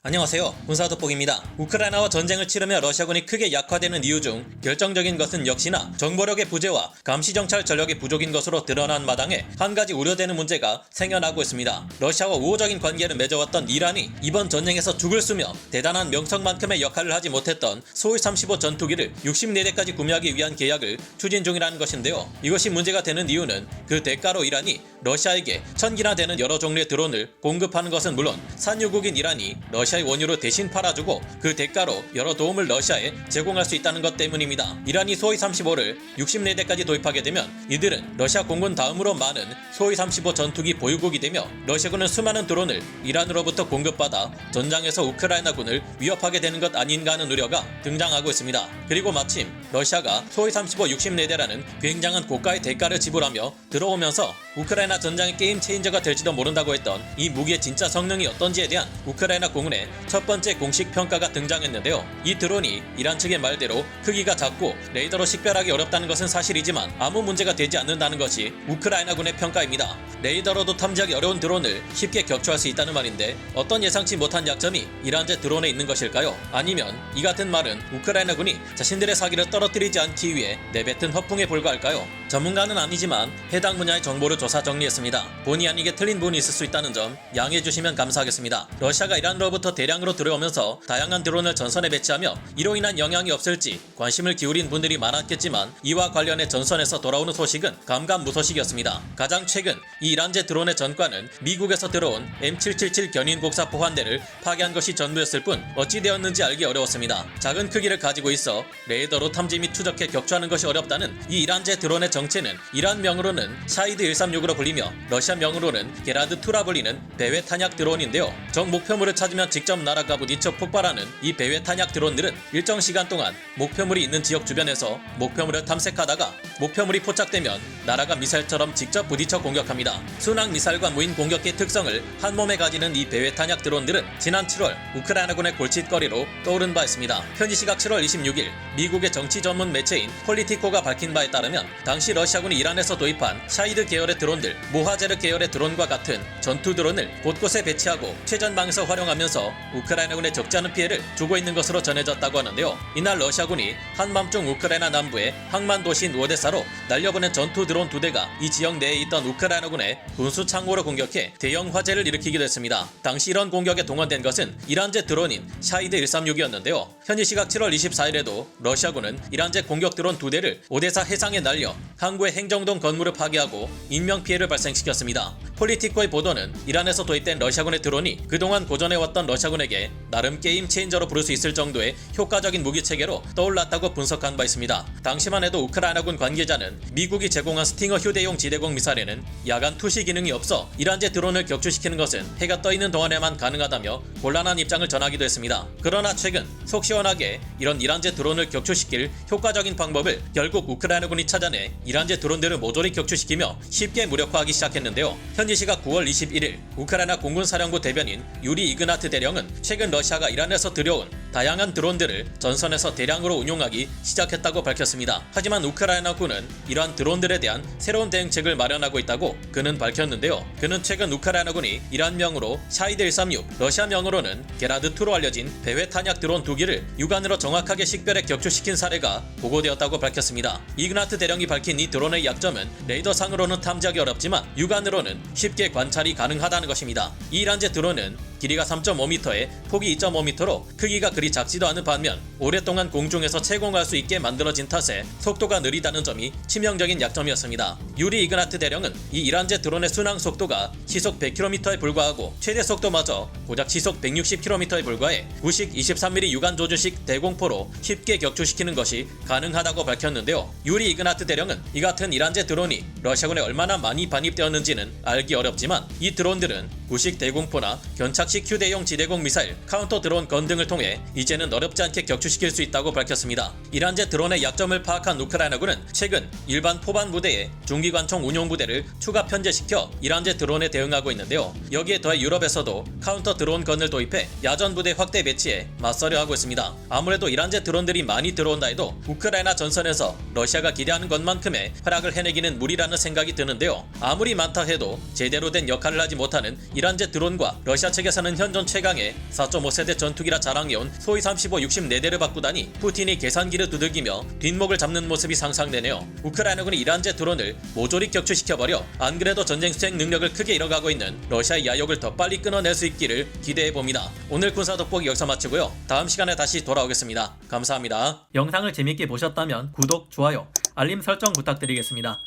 안녕하세요. 군사돋보기입니다. 우크라이나와 전쟁을 치르며 러시아군이 크게 약화되는 이유 중 결정적인 것은 역시나 정보력의 부재와 감시정찰 전력의 부족인 것으로 드러난 마당에 한 가지 우려되는 문제가 생겨나고 있습니다. 러시아와 우호적인 관계를 맺어왔던 이란이 이번 전쟁에서 죽을 쓰며 대단한 명성만큼의 역할을 하지 못했던 소위 35 전투기를 64대까지 구매하기 위한 계약을 추진 중이라는 것인데요. 이것이 문제가 되는 이유는 그 대가로 이란이 러시아에게 1000기나 되는 여러 종류의 드론을 공급하는 것은 물론 산유국인 이란이 러시아의 원유로 대신 팔아주고 그 대가로 여러 도움을 러시아에 제공할 수 있다는 것 때문입니다. 이란이 소위 35를 64대까지 도입하게 되면 이들은 러시아 공군 다음으로 많은 소위 35 전투기 보유국이 되며 러시아군은 수많은 드론을 이란으로부터 공급받아 전장에서 우크라이나군을 위협하게 되는 것 아닌가 하는 우려가 등장하고 있습니다. 그리고 마침 러시아가 소위 35 64대라는 굉장한 고가의 대가를 지불하며 들어오면서 우크라이나 전장의 게임 체인저가 될지도 모른다고 했던 이 무기의 진짜 성능이 어떤지에 대한 우크라이나 공군의 첫 번째 공식 평가가 등장했는데요. 이 드론이 이란 측의 말대로 크기가 작고 레이더로 식별하기 어렵다는 것은 사실이지만 아무 문제가 되지 않는다는 것이 우크라이나군의 평가입니다. 레이더로도 탐지하기 어려운 드론을 쉽게 격추할 수 있다는 말인데 어떤 예상치 못한 약점이 이란제 드론에 있는 것일까요? 아니면 이 같은 말은 우크라이나군이 자신들의 사기를 떨어뜨리지 않기 위해 내뱉은 허풍에 불과할까요? 전문가는 아니지만 해당 분야의 정보를 조사 정리했습니다. 본의 아니게 틀린 부분이 있을 수 있다는 점 양해해 주시면 감사하겠습니다. 러시아가 이란으로부터 대량으로 들어오면서 다양한 드론을 전선에 배치하며 이로 인한 영향이 없을지 관심을 기울인 분들이 많았겠지만 이와 관련해 전선에서 돌아오는 소식은 감감무소식이었습니다. 가장 최근 이 이란제 드론의 전과는 미국에서 들어온 M777 견인곡사 포환대를 파괴한 것이 전부였을 뿐 어찌 되었는지 알기 어려웠습니다. 작은 크기를 가지고 있어 레이더로 탐지 및 추적해 격추하는 것이 어렵다는 이 이란제 드론의 정체는 이란 명으로는 샤이드 136으로 불리며 러시아 명으로는 게라드2라 불리는 배회 탄약 드론인데요. 적 목표물을 찾으면 직접 날아가 부딪혀 폭발하는 이 배회 탄약 드론들은 일정 시간 동안 목표물이 있는 지역 주변에서 목표물을 탐색하다가 목표물이 포착되면 나라가 미사일처럼 직접 부딪혀 공격합니다. 순항 미사일과 무인 공격기의 특성을 한 몸에 가지는 이 배회 탄약 드론들은 지난 7월 우크라이나군의 골칫거리로 떠오른 바 있습니다. 현지 시각 7월 26일 미국의 정치 전문 매체인 폴리티코가 밝힌 바에 따르면 당시 러시아군이 이란에서 도입한 샤이드 계열의 드론들, 모하제르 계열의 드론과 같은 전투 드론을 곳곳에 배치하고 최전방에서 활용하면서 우크라이나군에 적지 않은 피해를 주고 있는 것으로 전해졌다고 하는데요. 이날 러시아군이 한밤중 우크라이나 남부의 항만 도시인 오데사로 날려보낸 전투 드론 2대가 이 지역 내에 있던 우크라이나군의 군수 창고를 공격해 대형 화재를 일으키기도 했습니다. 당시 이런 공격에 동원된 것은 이란제 드론인 샤이드 136이었는데요. 현지 시각 7월 24일에도 러시아군은 이란제 공격 드론 2대를 오데사 해상에 날려 항구의 행정동 건물을 파괴하고 인명피해를 발생시켰습니다. 폴리티코의 보도는 이란에서 도입된 러시아군의 드론이 그동안 고전해왔던 러시아군에게 나름 게임 체인저로 부를 수 있을 정도의 효과적인 무기체계로 떠올랐다고 분석한 바 있습니다. 당시만 해도 우크라이나군 관계자는 미국이 제공한 스팅어 휴대용 지대공 미사일에는 야간 투시 기능이 없어 이란제 드론을 격추시키는 것은 해가 떠있는 동안에만 가능하다며 곤란한 입장을 전하기도 했습니다. 그러나 최근 속 시원하게 이런 이란제 드론을 격추시킬 효과적인 방법을 결국 우크라이나군이 찾아내 이란제 드론들을 모조리 격추시키며 쉽게 무력화하기 시작했는데요. 현지 시각 9월 21일 우크라이나 공군사령부 대변인 유리 이그나트 대령은 최근 러시아가 이란에서 들여온 다양한 드론들을 전선에서 대량으로 운용하기 시작했다고 밝혔습니다. 하지만 우크라이나군은 이러한 드론들에 대한 새로운 대응책을 마련하고 있다고 그는 밝혔는데요. 그는 최근 우크라이나군이 이란 명으로 샤이드 136, 러시아 명으로는 게라드2로 알려진 배회 탄약 드론 2기를 육안으로 정확하게 식별해 격추시킨 사례가 보고되었다고 밝혔습니다. 이그나트 대령이 밝힌 이 드론의 약점은 레이더상으로는 탐지하기 어렵지만 육안으로는 쉽게 관찰이 가능하다는 것입니다. 이 이란제 드론은 길이가 3.5m에 폭이 2.5m로 크기가 그리 작지도 않은 반면 오랫동안 공중에서 채공할 수 있게 만들어진 탓에 속도가 느리다는 점이 치명적인 약점이었습니다. 유리 이그나트 대령은 이 이란제 드론의 순항 속도가 시속 100km에 불과하고 최대 속도마저 고작 시속 160km에 불과해 구식 23mm 유관 조준식 대공포로 쉽게 격추시키는 것이 가능하다고 밝혔는데요. 유리 이그나트 대령은 이 같은 이란제 드론이 러시아군에 얼마나 많이 반입되었는지는 알기 어렵지만 이 드론들은 구식 대공포나 견착식 휴대용 지대공 미사일, 카운터 드론 건 등을 통해 이제는 어렵지 않게 격추시킬 수 있다고 밝혔습니다. 이란제 드론의 약점을 파악한 우크라이나군은 최근 일반 포반 부대에 중기관총 운용부대를 추가 편제시켜 이란제 드론에 대응하고 있는데요. 여기에 더해 유럽에서도 카운터 드론 건을 도입해 야전 부대 확대 배치에 맞서려 하고 있습니다. 아무래도 이란제 드론들이 많이 들어온다 해도 우크라이나 전선에서 러시아가 기대하는 것만큼의 활약을 해내기는 무리라는 생각이 드는데요. 아무리 많다 해도 제대로 된 역할을 하지 못하는 이란제 드론과 러시아 측의 우크라이나에서는 현존 최강의 4.5세대 전투기라 자랑해온 소위 35, 64대를 바꾸다니 푸틴이 계산기를 두들기며 뒷목을 잡는 모습이 상상되네요. 우크라이나군이 이란제 드론을 모조리 격추시켜버려 안 그래도 전쟁 수행 능력을 크게 잃어가고 있는 러시아의 야욕을 더 빨리 끊어낼 수 있기를 기대해봅니다. 오늘 군사 돋보기 여기서 마치고요. 다음 시간에 다시 돌아오겠습니다. 감사합니다. 영상을 재밌게 보셨다면 구독, 좋아요, 알림 설정 부탁드리겠습니다.